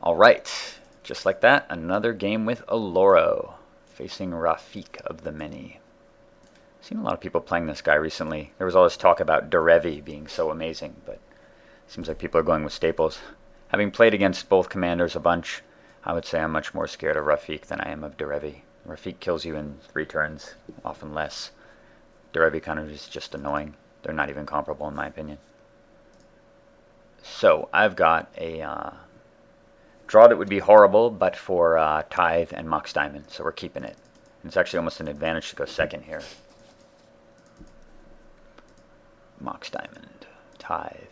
Alright, just like that, another game with Oloro, facing Rafiq of the Many. I've seen a lot of people playing this guy recently. There was all this talk about Derevi being so amazing, but it seems like people are going with staples. Having played against both commanders a bunch, I would say I'm much more scared of Rafiq than I am of Derevi. Rafiq kills you in 3 turns, often less. Derevi kind of is just annoying. They're not even comparable in my opinion. So, I've got a draw that would be horrible, but for Tithe and Mox Diamond, so we're keeping it. And it's actually almost an advantage to go second here. Mox Diamond, Tithe.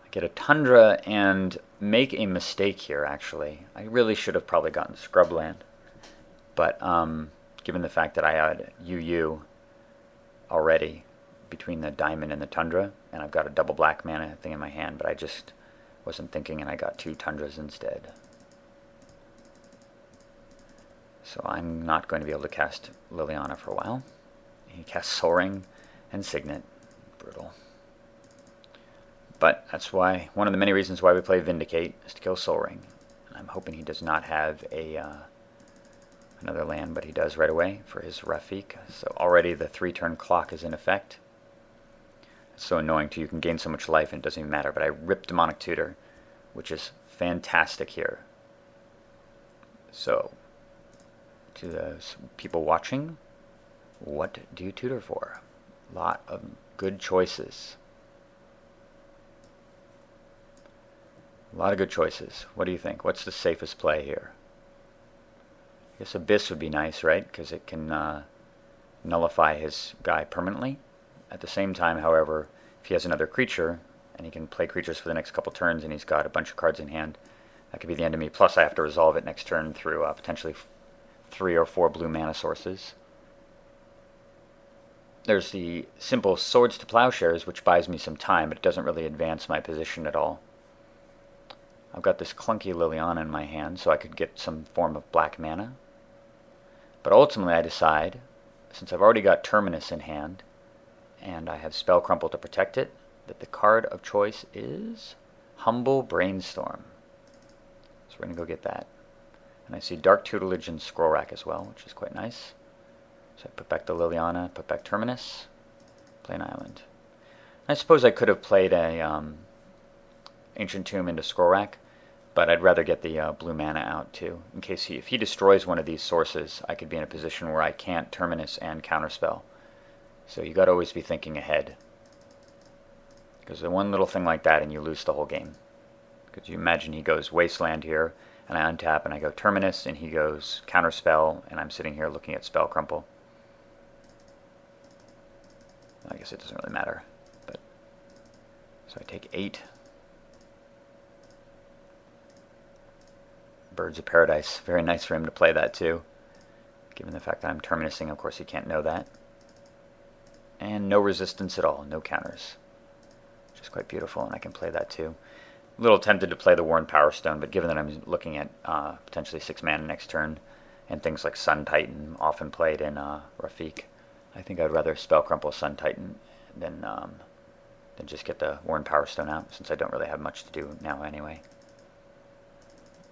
I get a Tundra and make a mistake here, actually. I really should have probably gotten Scrubland. But given the fact that I had UU already between the Diamond and the Tundra, and I've got a double black mana thing in my hand, but I just wasn't thinking, and I got 2 Tundras instead. So I'm not going to be able to cast Liliana for a while. He casts Soaring and Signet. Brutal. But that's why, one of the many reasons why we play Vindicate is to kill Soaring. And I'm hoping he does not have another land, but he does right away for his Rafiq. So already the 3-turn clock is in effect. It's so annoying too, you can gain so much life and it doesn't even matter, but I ripped Demonic Tutor, which is fantastic here. So, to those people watching, what do you tutor for? A lot of good choices. A lot of good choices. What do you think? What's the safest play here? I guess Abyss would be nice, right? Because it can nullify his guy permanently. At the same time, however, if he has another creature, and he can play creatures for the next couple turns, and he's got a bunch of cards in hand, that could be the end of me. Plus, I have to resolve it next turn through potentially 3 or 4 blue mana sources. There's the simple Swords to Plowshares, which buys me some time, but it doesn't really advance my position at all. I've got this clunky Liliana in my hand, so I could get some form of black mana. But ultimately, I decide, since I've already got Terminus in hand, and I have Spell Crumple to protect it, that the card of choice is Humble Brainstorm. So we're going to go get that. And I see Dark Tutelage and Scroll Rack as well, which is quite nice. So I put back the Liliana, put back Terminus, play an island. I suppose I could have played a Ancient Tomb into Scroll Rack, but I'd rather get the blue mana out too. In case if he destroys one of these sources, I could be in a position where I can't Terminus and Counterspell. So you got to always be thinking ahead. Because the one little thing like that and you lose the whole game. Because you imagine he goes Wasteland here, and I untap and I go Terminus, and he goes Counterspell, and I'm sitting here looking at Spell Crumple. I guess it doesn't really matter. But so I take 8. Birds of Paradise. Very nice for him to play that too. Given the fact that I'm Terminusing, of course he can't know that. And no resistance at all, no counters. Which is quite beautiful, and I can play that too. A little tempted to play the Worn Power Stone, but given that I'm looking at potentially 6 mana next turn, and things like Sun Titan often played in Rafiq, I think I'd rather Spell Crumple Sun Titan than just get the Worn Power Stone out, since I don't really have much to do now anyway.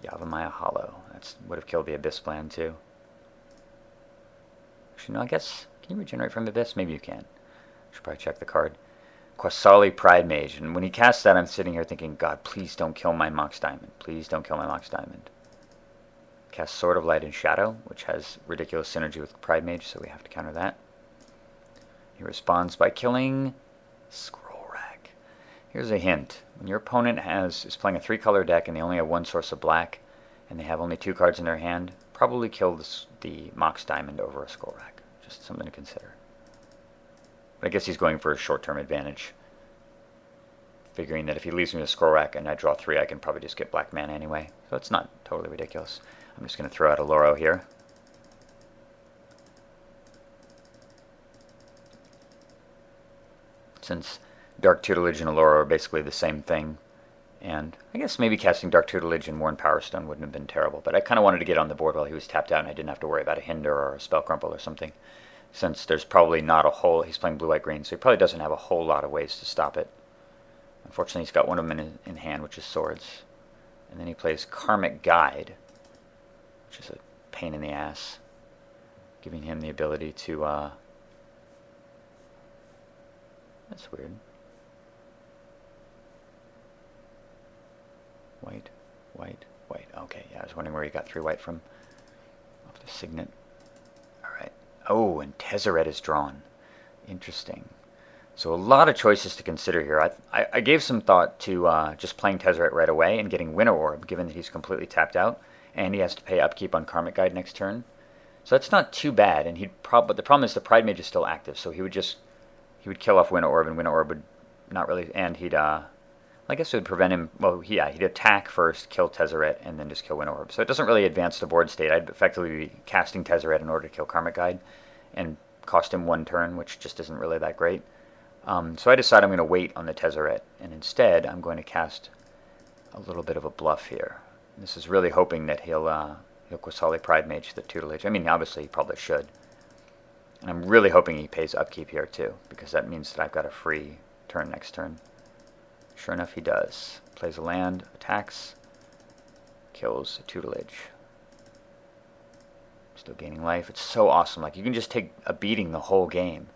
Yavimaya Hollow. That would have killed the Abyss plan too. Actually, no, I guess, can you regenerate from Abyss? Maybe you can. Should probably check the card. Quasali Pride Mage. And when he casts that, I'm sitting here thinking, God, please don't kill my Mox Diamond. Please don't kill my Mox Diamond. Cast Sword of Light and Shadow, which has ridiculous synergy with Pride Mage, so we have to counter that. He responds by killing Scroll Rack. Here's a hint. When your opponent is playing a 3-color deck and they only have 1 source of black, and they have only 2 cards in their hand, probably kill the Mox Diamond over a Scroll Rack. Just something to consider. But I guess he's going for a short-term advantage, figuring that if he leaves me a Scroll Rack and I draw 3, I can probably just get black mana anyway. So it's not totally ridiculous. I'm just going to throw out Oloro here. Since Dark Tutelage and Oloro are basically the same thing, and I guess maybe casting Dark Tutelage and Worn Power Stone wouldn't have been terrible, but I kind of wanted to get on the board while he was tapped out and I didn't have to worry about a Hinder or a Spell Crumple or something. Since there's probably not a whole, he's playing blue, white, green, so he probably doesn't have a whole lot of ways to stop it. Unfortunately, he's got one of them in hand, which is Swords. And then he plays Karmic Guide, which is a pain in the ass, giving him the ability to, that's weird. White, white, white. Okay, yeah, I was wondering where he got 3 white from. Off the Signet. Alright. Oh, and Tezzeret is drawn. Interesting. So a lot of choices to consider here. I gave some thought to just playing Tezzeret right away and getting Winter Orb, given that he's completely tapped out, and he has to pay upkeep on Karmic Guide next turn. So that's not too bad, and but the problem is the Pride Mage is still active, so he would kill off Winter Orb, and Winter Orb would not really, and I guess it would prevent him, well, yeah, he'd attack first, kill Tezzeret, and then just kill Winter Orb. So it doesn't really advance the board state. I'd effectively be casting Tezzeret in order to kill Karmic Guide, and cost him 1 turn, which just isn't really that great. So I decide I'm going to wait on the Tezzeret, and instead I'm going to cast a little bit of a bluff here. This is really hoping that he'll Qasali Pride Mage the tutelage. I mean, obviously he probably should. And I'm really hoping he pays upkeep here too, because that means that I've got a free turn next turn. Sure enough, he does. Plays a land, attacks, kills a tutelage. Still gaining life. It's so awesome. Like, you can just take a beating the whole game.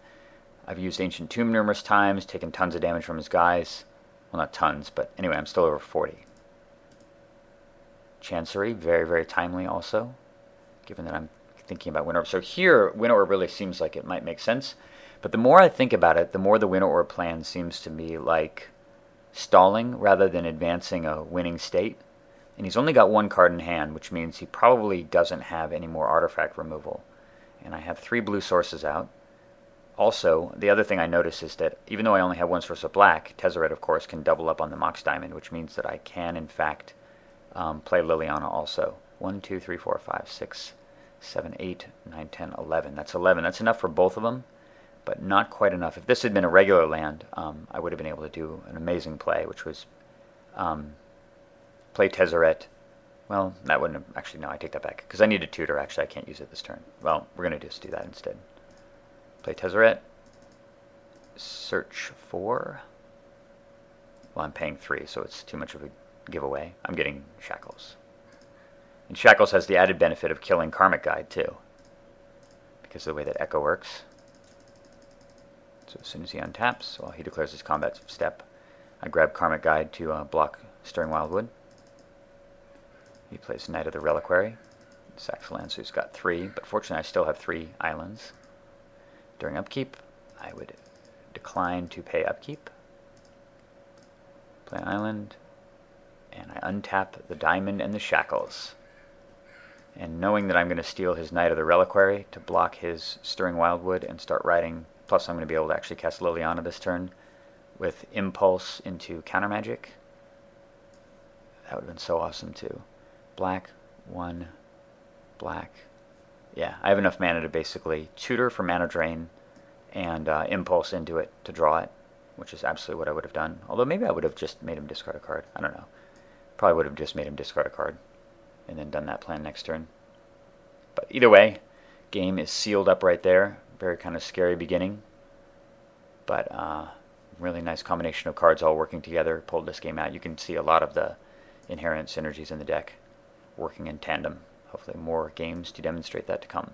I've used Ancient Tomb numerous times, taken tons of damage from his guys. Well, not tons, but anyway, I'm still over 40. Chancery, very, very timely also, given that I'm thinking about Winter Orb. So here, Winter Orb really seems like it might make sense. But the more I think about it, the more the Winter Orb plan seems to me like stalling rather than advancing a winning state. And he's only got 1 card in hand, which means he probably doesn't have any more artifact removal. And I have 3 blue sources out. Also, the other thing I notice is that even though I only have 1 source of black, Tezzeret, of course, can double up on the Mox Diamond, which means that I can, in fact, play Liliana also. 1, 2, 3, 4, 5, 6, 7, 8, 9, 10, 11. That's 11. That's enough for both of them, but not quite enough. If this had been a regular land, I would have been able to do an amazing play, which was play Tezzeret. Well, that wouldn't have... Actually, no, I take that back, because I need a tutor. Actually, I can't use it this turn. Well, we're going to just do that instead. Play Tezzeret. Search for... Well, I'm paying 3, so it's too much of a giveaway. I'm getting Shackles. And Shackles has the added benefit of killing Karmic Guide, too, because of the way that Echo works. So as soon as he untaps, well, he declares his combat step, I grab Karmic Guide to block Stirring Wildwood. He plays Knight of the Reliquary. Sacks land, so he's got 3, but fortunately I still have 3 islands. During upkeep, I would decline to pay upkeep. Play an island, and I untap the Diamond and the Shackles. And knowing that I'm going to steal his Knight of the Reliquary to block his Stirring Wildwood and start riding, plus I'm going to be able to actually cast Liliana this turn with Impulse into Counter Magic. That would have been so awesome too. Black, 1, black. Yeah, I have enough mana to basically tutor for mana drain and Impulse into it to draw it, which is absolutely what I would have done. Although maybe I would have just made him discard a card. I don't know. Probably would have just made him discard a card and then done that plan next turn. But either way, game is sealed up right there. Very kind of scary beginning. But really nice combination of cards all working together. Pulled this game out. You can see a lot of the inherent synergies in the deck working in tandem. Hopefully more games to demonstrate that to come.